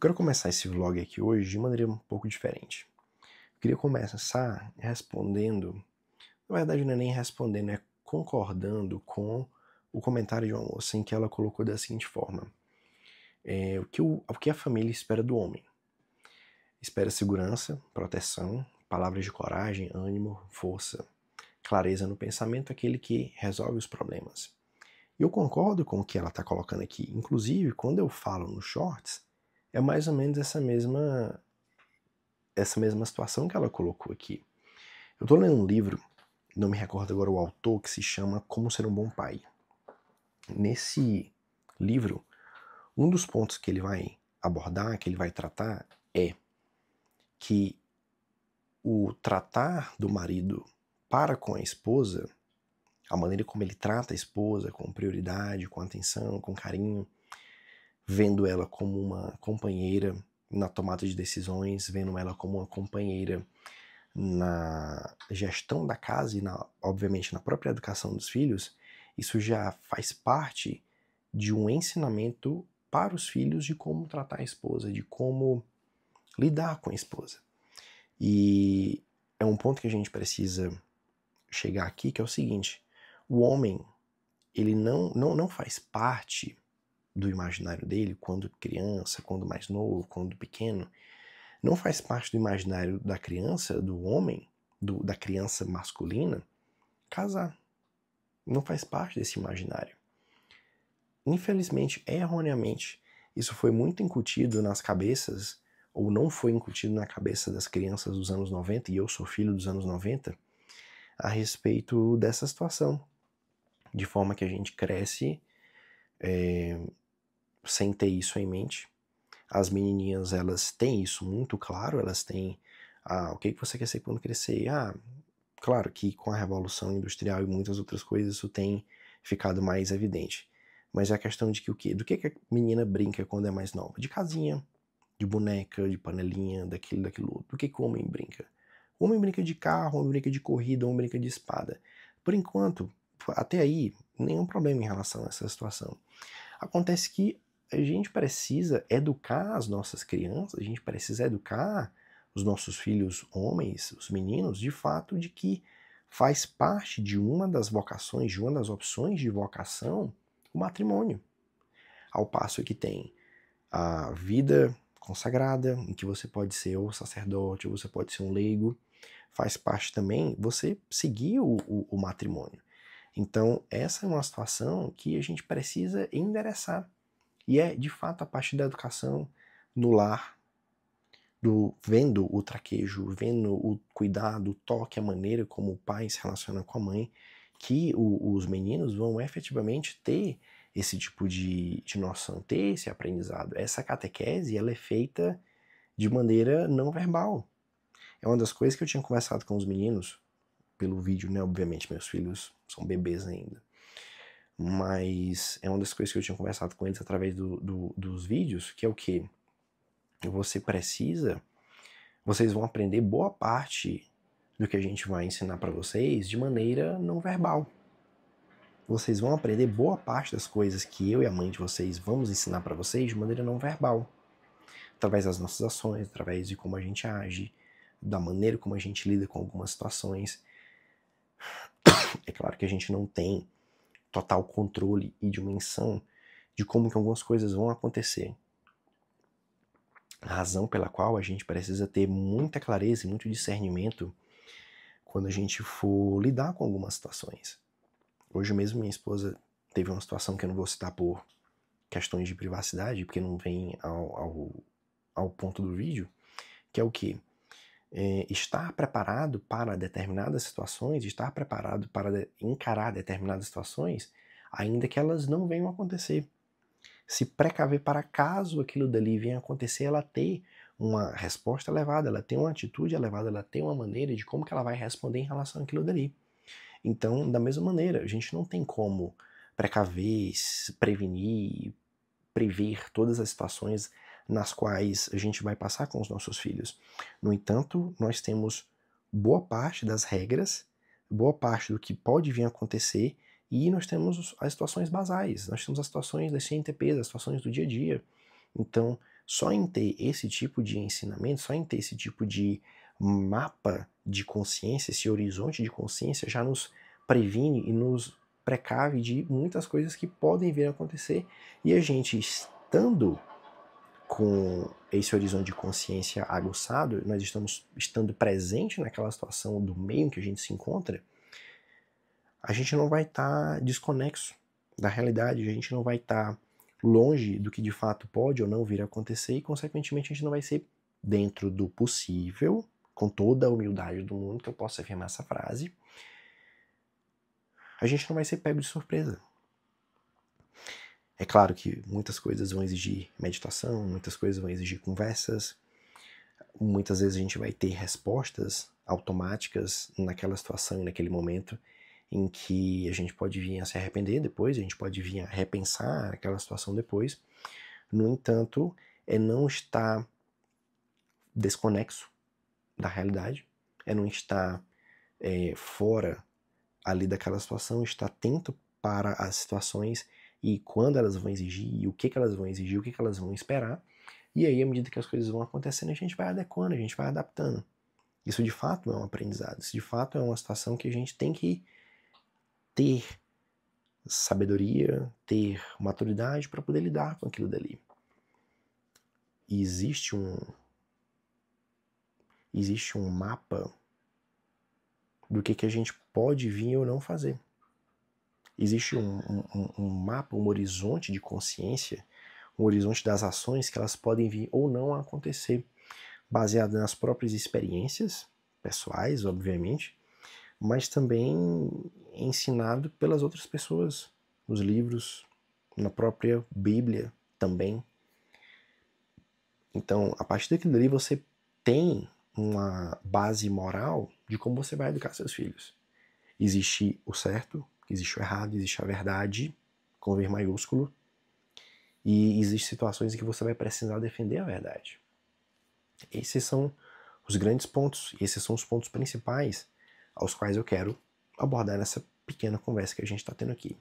quero começar esse vlog aqui hoje de maneira um pouco diferente. Eu queria começar respondendo, na verdade não é nem respondendo, é concordando com o comentário de uma moça em que ela colocou da seguinte forma: o que a família espera do homem? Espera segurança, proteção, palavras de coragem, ânimo, força, clareza no pensamento, aquele que resolve os problemas. E eu concordo com o que ela está colocando aqui. Inclusive, quando eu falo nos shorts, é mais ou menos essa mesma situação que ela colocou aqui. Eu estou lendo um livro, não me recordo agora o autor, que se chama Como Ser um Bom Pai. Nesse livro, um dos pontos que ele vai abordar, que ele vai tratar, é que o tratar do marido para com a esposa, a maneira como ele trata a esposa, com prioridade, com atenção, com carinho, vendo ela como uma companheira na tomada de decisões, vendo ela como uma companheira na gestão da casa e, obviamente, na própria educação dos filhos, isso já faz parte de um ensinamento para os filhos de como tratar a esposa, de como lidar com a esposa. E é um ponto que a gente precisa chegar aqui, que é o seguinte: o homem, ele não faz parte do imaginário dele quando criança, quando mais novo, quando pequeno. Não faz parte do imaginário da criança, do homem, da criança masculina, casar. Não faz parte desse imaginário. Infelizmente, erroneamente, isso foi muito incutido nas cabeças, ou não foi incutido na cabeça das crianças dos anos 90, e eu sou filho dos anos 90, a respeito dessa situação. De forma que a gente cresce sem ter isso em mente. As menininhas, elas têm isso muito claro, elas têm, o que você quer ser quando crescer? Claro que com a Revolução Industrial e muitas outras coisas isso tem ficado mais evidente. Mas é a questão de que o quê? Do que a menina brinca quando é mais nova? De casinha, de boneca, de panelinha, daquilo outro. Do que o homem brinca? O homem brinca de carro, o homem brinca de corrida, o homem brinca de espada. Por enquanto, até aí, nenhum problema em relação a essa situação. Acontece que a gente precisa educar as nossas crianças, a gente precisa educar os nossos filhos homens, os meninos, de fato, de que faz parte de uma das vocações, de uma das opções de vocação, o matrimônio. Ao passo que tem a vida consagrada, em que você pode ser ou sacerdote, ou você pode ser um leigo, faz parte também você seguir o matrimônio. Então, essa é uma situação que a gente precisa endereçar. E é, de fato, a parte da educação no lar, vendo o traquejo, vendo o cuidado, o toque, a maneira como o pai se relaciona com a mãe, que os meninos vão efetivamente ter esse tipo de noção, ter esse aprendizado. Essa catequese, ela é feita de maneira não verbal. É uma das coisas que eu tinha conversado com os meninos, pelo vídeo, né? Obviamente, meus filhos são bebês ainda. Mas é uma das coisas que eu tinha conversado com eles através dos vídeos, que é o quê? Vocês vão aprender boa parte do que a gente vai ensinar para vocês de maneira não verbal. Vocês vão aprender boa parte das coisas que eu e a mãe de vocês vamos ensinar para vocês de maneira não verbal. Através das nossas ações, através de como a gente age, da maneira como a gente lida com algumas situações. É claro que a gente não tem total controle e dimensão de como que algumas coisas vão acontecer. A razão pela qual a gente precisa ter muita clareza e muito discernimento quando a gente for lidar com algumas situações. Hoje mesmo minha esposa teve uma situação que eu não vou citar por questões de privacidade, porque não vem ao ponto do vídeo, que é o quê? Estar preparado para determinadas situações, estar preparado para encarar determinadas situações, ainda que elas não venham a acontecer. Se precaver para caso aquilo dali venha a acontecer, ela ter uma resposta elevada, ela tem uma atitude elevada, ela tem uma maneira de como que ela vai responder em relação àquilo dali. Então, da mesma maneira, a gente não tem como precaver, prevenir, prever todas as situações nas quais a gente vai passar com os nossos filhos. No entanto, nós temos boa parte das regras, boa parte do que pode vir a acontecer, e nós temos as situações basais, nós temos as situações das CNTPs, as situações do dia a dia. Então, Só em ter esse tipo de ensinamento, só em ter esse tipo de mapa de consciência, esse horizonte de consciência, já nos previne e nos precave de muitas coisas que podem vir a acontecer. E a gente estando com esse horizonte de consciência aguçado, nós estamos estando presente naquela situação do meio em que a gente se encontra, a gente não vai estar desconexo da realidade, a gente não vai estar longe do que de fato pode ou não vir a acontecer e, consequentemente, a gente não vai ser dentro do possível, com toda a humildade do mundo que eu posso afirmar essa frase, a gente não vai ser pego de surpresa. É claro que muitas coisas vão exigir meditação, muitas coisas vão exigir conversas, muitas vezes a gente vai ter respostas automáticas naquela situação e naquele momento em que a gente pode vir a se arrepender depois, a gente pode vir a repensar aquela situação depois. No entanto, é não estar desconexo da realidade, é não estar fora ali daquela situação, estar atento para as situações e quando elas vão exigir, e o que elas vão exigir, o que elas vão esperar. E aí, à medida que as coisas vão acontecendo, a gente vai adequando, a gente vai adaptando. Isso de fato é um aprendizado, isso de fato é uma situação que a gente tem que ter sabedoria, ter maturidade para poder lidar com aquilo dali. E existe um mapa do que a gente pode vir ou não fazer. Existe um mapa, um horizonte de consciência, um horizonte das ações que elas podem vir ou não a acontecer, baseado nas próprias experiências pessoais, obviamente, mas também ensinado pelas outras pessoas, nos livros, na própria Bíblia também. Então, a partir daquilo ali você tem uma base moral de como você vai educar seus filhos. Existe o certo, existe o errado, existe a verdade, com V maiúsculo, e existem situações em que você vai precisar defender a verdade. Esses são os grandes pontos, e esses são os pontos principais aos quais eu quero abordar nessa pequena conversa que a gente está tendo aqui.